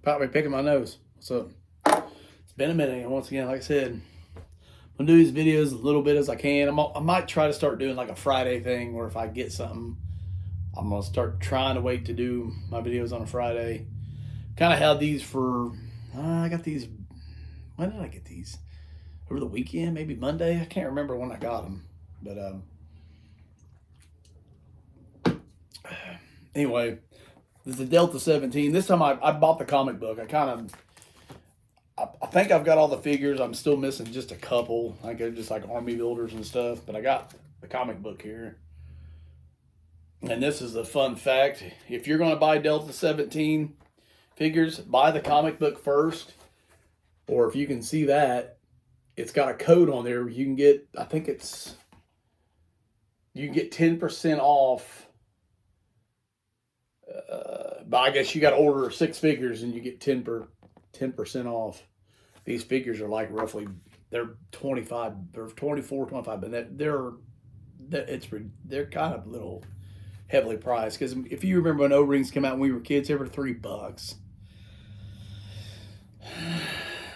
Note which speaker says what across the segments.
Speaker 1: Probably picking my nose. So it's been a minute. And once again, like I said, I'm gonna do these videos a little bit as I can. I might try to start doing like a Friday thing, or if I get something, I'm gonna start trying to wait to do my videos on a Friday. Kind of had these for. I got these. When did I get these? Over the weekend, maybe Monday. I can't remember when I got them, but anyway, this is the Delta-17. This time I bought the comic book. I think I've got all the figures. I'm still missing just a couple. I think they're just like army builders and stuff. But I got the comic book here. And this is a fun fact. If you're going to buy Delta-17 figures, buy the comic book first. Or if you can see that, it's got a code on there. You can get, I think it's, you can get 10% off. But I guess you got to order 6 figures and you get 10% off. These figures are like roughly, they're 25 or 24, 25, but they're kind of little heavily priced. Because if you remember when O-rings came out when we were kids, they were $3.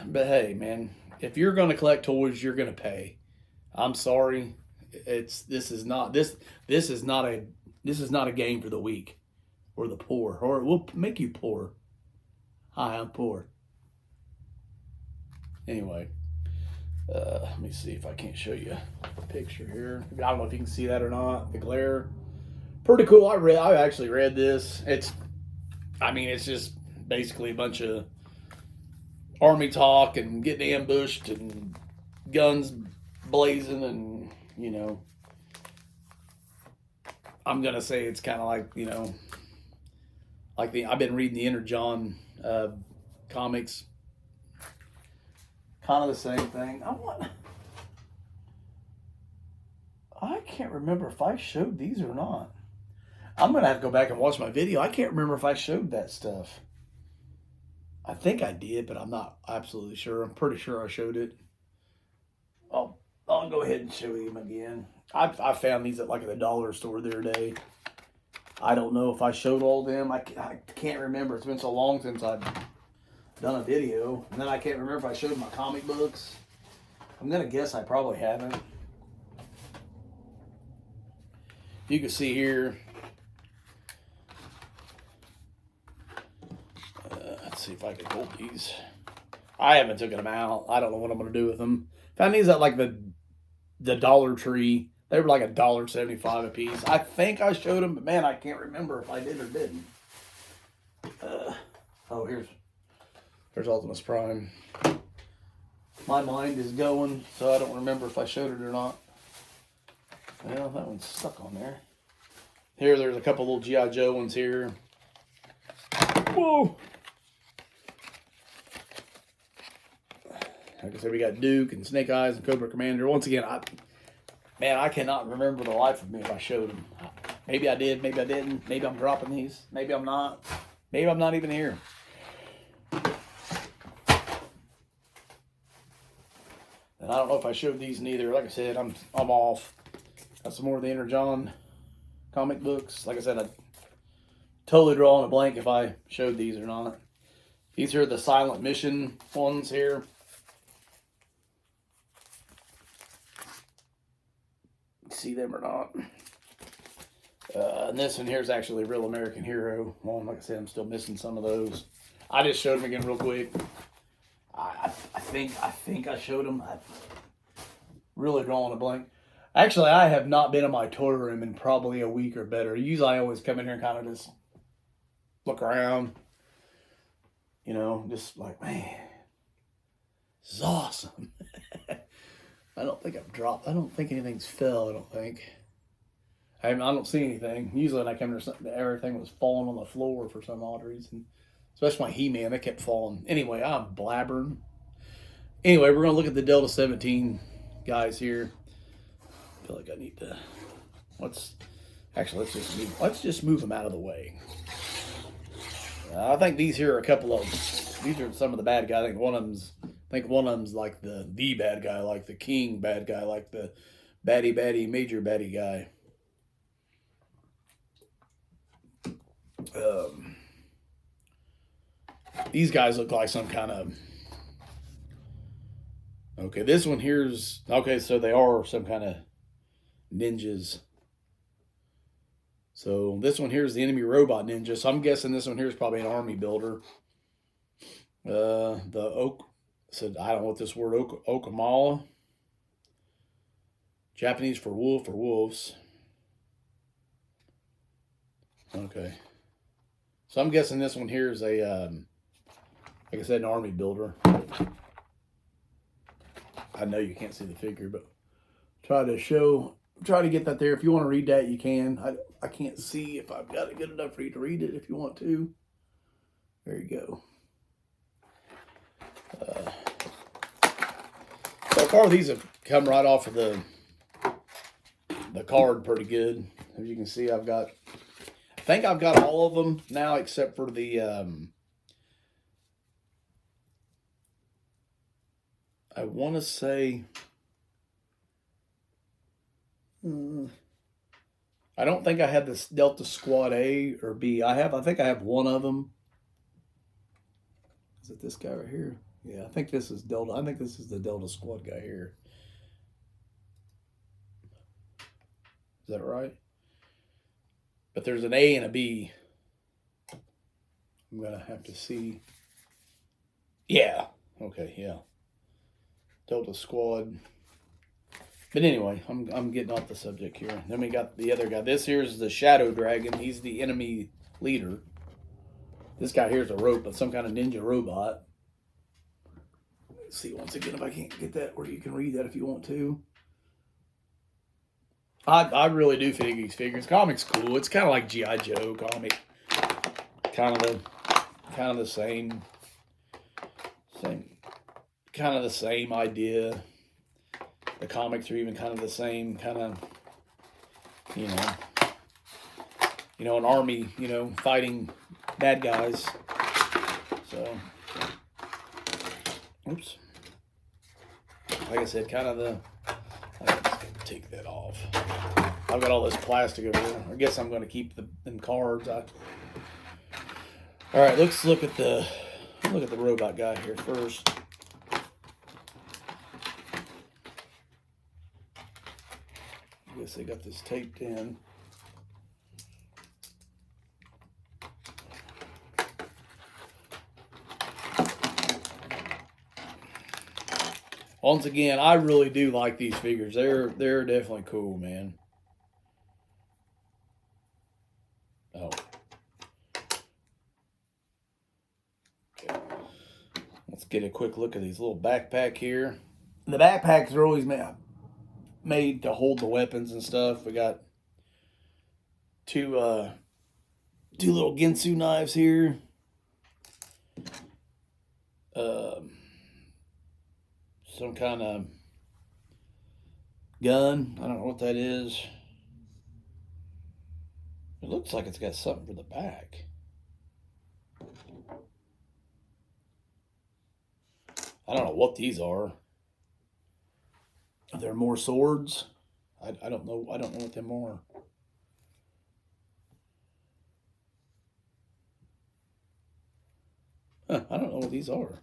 Speaker 1: But hey, man, if you're going to collect toys, you're going to pay. I'm sorry, this is not a game for the weak or the poor, or it will make you poor. Hi, I'm poor. Anyway, let me see if I can't show you a picture here. I don't know if you can see that or not. The glare, pretty cool. I actually read this. It's just basically a bunch of army talk and getting ambushed and guns blazing, and I'm gonna say it's kind of like I've been reading the Inner John comics. Kind of the same thing. I can't remember if I showed these or not. I'm gonna have to go back and watch my video. I can't remember if I showed that stuff. I think I did, but I'm not absolutely sure. I'm pretty sure I showed it. I'll go ahead and show them again. I found these at like the dollar store the other day. I don't know if I showed all of them. I can't remember. It's been so long since I've done a video. And then I can't remember if I showed my comic books. I'm going to guess I probably haven't. You can see here. Let's see if I can hold these. I haven't taken them out. I don't know what I'm going to do with them. Found these at like the Dollar Tree. They were like $1.75 a piece. I think I showed them, but man, I can't remember if I did or didn't. Here's Ultimus Prime. My mind is going, so I don't remember if I showed it or not. Well, that one's stuck on there. There's a couple little G.I. Joe ones here. Whoa! Like I said, we got Duke and Snake Eyes and Cobra Commander. Once again, I cannot remember the life of me if I showed them. Maybe I did, maybe I didn't. Maybe I'm dropping these. Maybe I'm not. Maybe I'm not even here. And I don't know if I showed these neither. Like I said, I'm off. Got some more of the Inner John comic books. Like I said, I'd totally draw on a blank if I showed these or not. These are the Silent Mission ones here. See them or not. And this one here is actually a Real American Hero one. Like I said, I'm still missing some of those. I just showed them again real quick. I think I showed them. I'm really drawing a blank. Actually, I have not been in my toy room in probably a week or better. Usually I always come in here and kind of just look around. Just like, man, this is awesome. I don't think I've dropped. I don't think anything's fell. I don't think. I don't see anything. Usually when I come here, everything was falling on the floor for some odd reason. Especially my He-Man, they kept falling. Anyway, I'm blabbering. Anyway, we're going to look at the Delta-17 guys here. I feel like I need to... let's just move them out of the way. I think these here are these are some of the bad guys. I think one of them's like the bad guy, like the king bad guy, like the baddie major baddie guy. These guys look like some kind of... Okay, this one here's... Okay, so they are some kind of ninjas. So this one here is the enemy robot ninja. So I'm guessing this one here is probably an army builder. The oak... So I don't know what this word... Okamala. Japanese for wolf or wolves. Okay. So I'm guessing this one here is a... like I said, an army builder. I know you can't see the figure, but try to get that there. If you want to read that, you can. I can't see if I've got it good enough for you to read it if you want to. There you go. So far, these have come right off of the card pretty good. As you can see, I think I've got all of them now except for the... I want to say, I don't think I had this Delta Squad A or B. I think I have one of them. Is it this guy right here? Yeah, I think this is Delta. I think this is the Delta Squad guy here. Is that right? But there's an A and a B. I'm going to have to see. Yeah. Okay, yeah. Delta Squad. But anyway, I'm getting off the subject here. Then we got the other guy. This here is the Shadow Dragon. He's the enemy leader. This guy here is a robot, some kind of ninja robot. Let's see once again if I can't get that where you can read that if you want to. I really do think these figures. Comic's cool. It's kind of like G.I. Joe comic. Kind of the same. Kind of the same idea. The comics are even kind of the same, kind of, an army, fighting bad guys. So, oops. Like I said, kind of the... I'm just going to take that off. I've got all this plastic over there. I guess I'm going to keep them cards. All right, let's look at the robot guy here first. I guess they got this taped in. Once again, I really do like these figures. They're definitely cool, man. Oh. Okay. Let's get a quick look at these little backpack here. The backpacks are always made to hold the weapons and stuff. We got two little Ginsu knives here. Some kind of gun. I don't know what that is. It looks like it's got something for the back. I don't know what these are. Are there more swords? I don't know. I don't know what them are. Huh, I don't know what these are.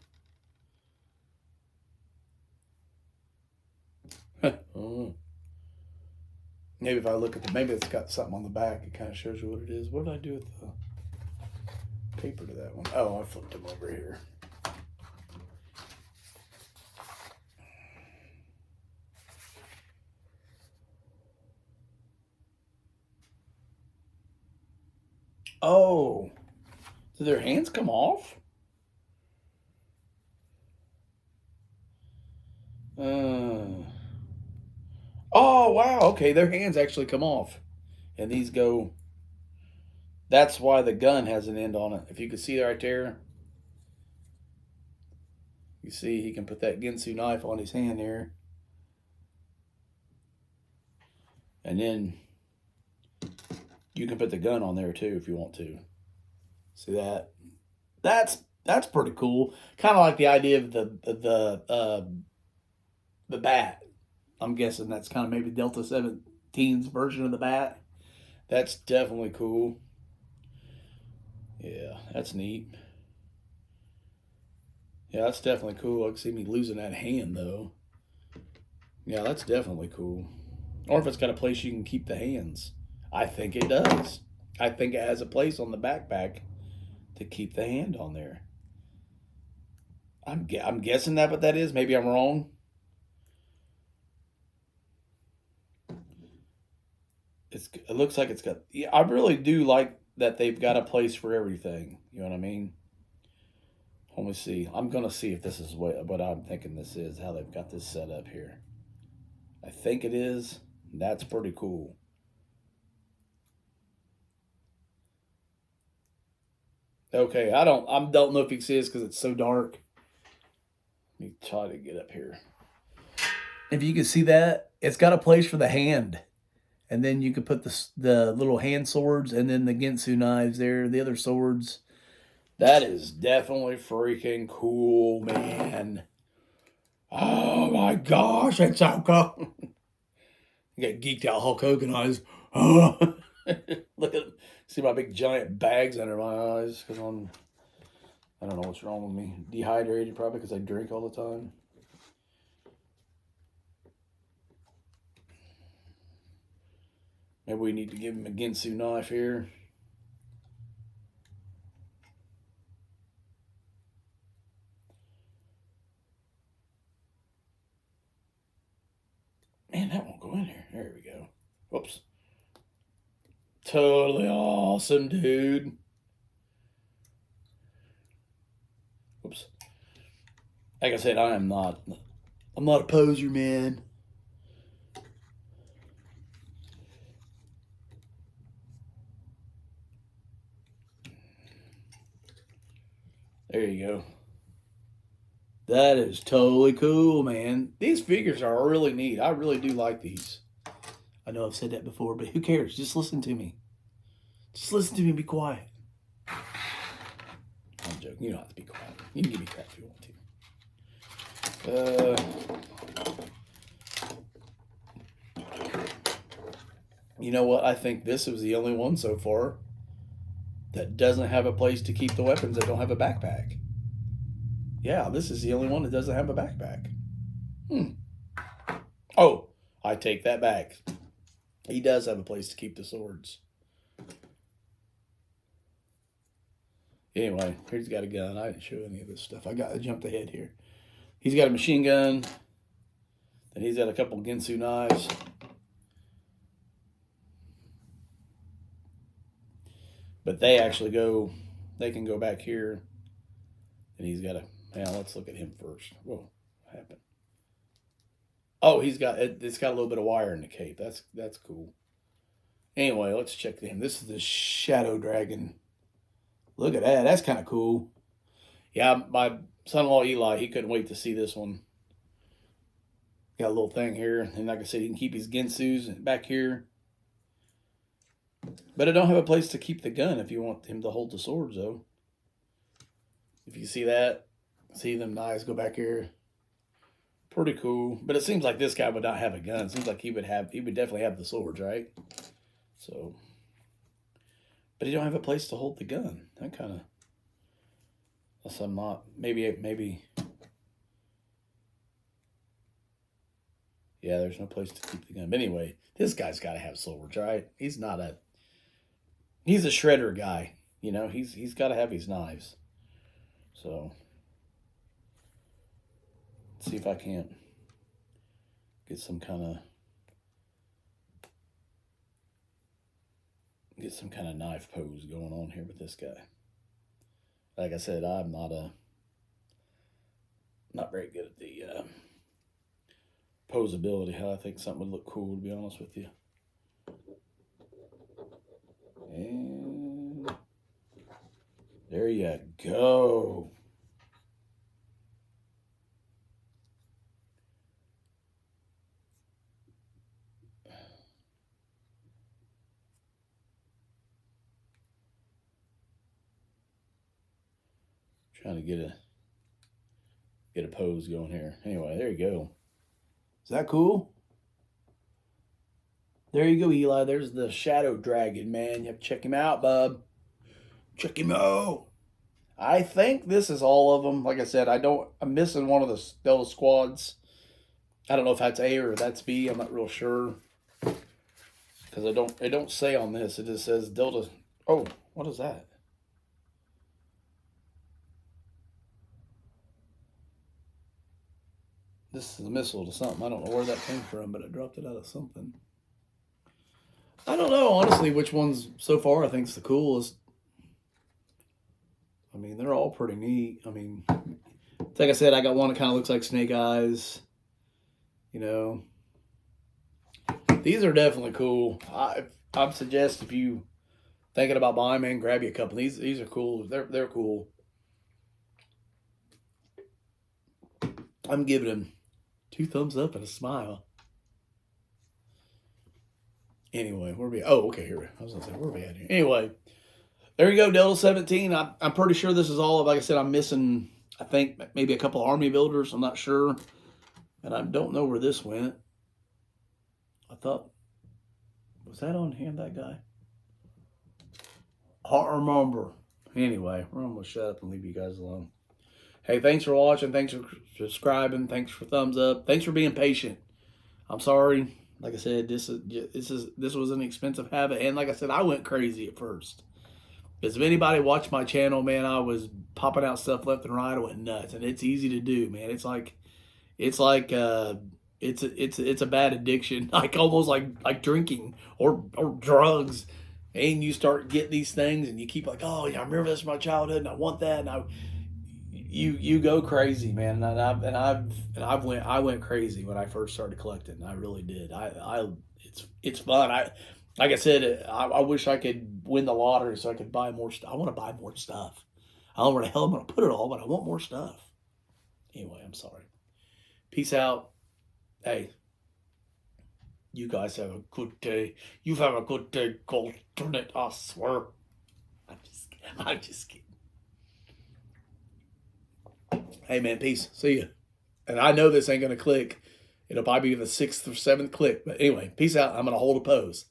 Speaker 1: Oh. Maybe if I look at maybe it's got something on the back. It kind of shows you what it is. What did I do with the paper to that one? Oh, I flipped them over here. Oh, did their hands come off? Oh, wow. Okay, their hands actually come off. And these go... That's why the gun has an end on it. If you can see right there. You see he can put that Ginsu knife on his hand there. And then you can put the gun on there too if you want to. See that? That's pretty cool. Kind of like the idea of the bat. I'm guessing that's kind of maybe Delta-17's version of the bat. That's definitely cool. Yeah, that's neat. Yeah, that's definitely cool. I can see me losing that hand, though. Yeah, that's definitely cool. Or if it's got a place you can keep the hands. I think it does. I think it has a place on the backpack to keep the hand on there. I'm guessing that what that is. Maybe I'm wrong. It looks like it's got. Yeah, I really do like that they've got a place for everything. You know what I mean? Let me see. I'm gonna see if this is what I'm thinking this is. How they've got this set up here. I think it is. That's pretty cool. Okay, I don't know if you can see this because it's so dark. Let me try to get up here. If you can see that, it's got a place for the hand, and then you can put the little hand swords and then the Ginsu knives there, the other swords. That is definitely freaking cool, man. Oh my gosh, it's so cool. I get geeked out Hulk Hogan eyes. Oh. Look at, see my big giant bags under my eyes because I don't know what's wrong with me. Dehydrated probably because I drink all the time. Maybe we need to give him a Ginsu knife here. Man, that won't go in here. There we go. Whoops. Totally awesome, dude. Whoops. Like I said, I'm not a poser, man. There you go. That is totally cool, man. These figures are really neat. I really do like these. I know I've said that before, but who cares? Just listen to me. Just listen to me and be quiet. I'm joking. You don't have to be quiet. You can give me crap if you want to. You know what? I think this was the only one so far that doesn't have a place to keep the weapons that don't have a backpack. Yeah, this is the only one that doesn't have a backpack. Oh, I take that back. He does have a place to keep the swords. Anyway, he's got a gun. I didn't show any of this stuff. I jumped ahead here. He's got a machine gun. And he's got a couple Ginsu knives. But they actually can go back here. And he's got now let's look at him first. Whoa, what happened? Oh, it's got a little bit of wire in the cape. That's cool. Anyway, let's check him. This is the Shadow Dragon. Look at that. That's kind of cool. Yeah, my son-in-law Eli, he couldn't wait to see this one. Got a little thing here. And like I said, he can keep his Ginsus back here. But I don't have a place to keep the gun if you want him to hold the swords, though. If you see that, see them knives go back here. Pretty cool. But it seems like this guy would not have a gun. It seems like he would definitely have the swords, right? So, but he don't have a place to hold the gun. That kind of, unless I'm not, maybe. Yeah, there's no place to keep the gun. But anyway, this guy's got to have swords, right? He's a shredder guy. You know, he's got to have his knives. So, let's see if I can't get some kind of knife pose going on here with this guy. Like I said, I'm not very good at the posability. How I think something would look cool, to be honest with you. And there you go. Trying to get a pose going here. Anyway, there you go. Is that cool? There you go, Eli. There's the Shadow Dragon, man. You have to check him out, bub. Check him out. I think this is all of them. Like I said, I'm missing one of the Delta squads. I don't know if that's A or that's B. I'm not real sure because it don't say on this. It just says Delta. Oh, what is that? This is a missile to something. I don't know where that came from, but I dropped it out of something. I don't know, honestly, which one's so far I think is the coolest. I mean, they're all pretty neat. I mean, like I said, I got one that kind of looks like Snake Eyes. You know, these are definitely cool. I'd suggest if you thinking about buying, man, grab you a couple. These are cool. They're cool. I'm giving them 2 thumbs up and a smile. Anyway, where are we? Oh, okay, here. I was gonna say where are we at here? Anyway, there you go, Delta-17. I'm pretty sure this is all of. Like I said, I'm missing. I think maybe a couple Army builders. I'm not sure, and I don't know where this went. I thought was that on here? That guy. I don't remember. Anyway, we're almost shut up and leave you guys alone. Hey, thanks for watching. Thanks for subscribing. Thanks for thumbs up. Thanks for being patient. I'm sorry. Like I said, this was an expensive habit, and like I said, I went crazy at first. Because if anybody watched my channel, man, I was popping out stuff left and right. I went nuts, and it's easy to do, man. It's a bad addiction, like almost like drinking or drugs. And you start getting these things, and you keep like, oh yeah, I remember this from my childhood, and I want that, and you go crazy, man. I went crazy when I first started collecting. I really did. It's fun. Like I said, I wish I could win the lottery so I could buy more stuff. I want to buy more stuff. I don't know where the hell I'm going to put it all, but I want more stuff. Anyway, I'm sorry. Peace out. Hey, you guys have a good day. You have a good day, Gold Turnit, I swear. I'm just kidding. Hey, man, peace. See ya. And I know this ain't going to click. It'll probably be the 6th or 7th click. But anyway, peace out. I'm going to hold a pose.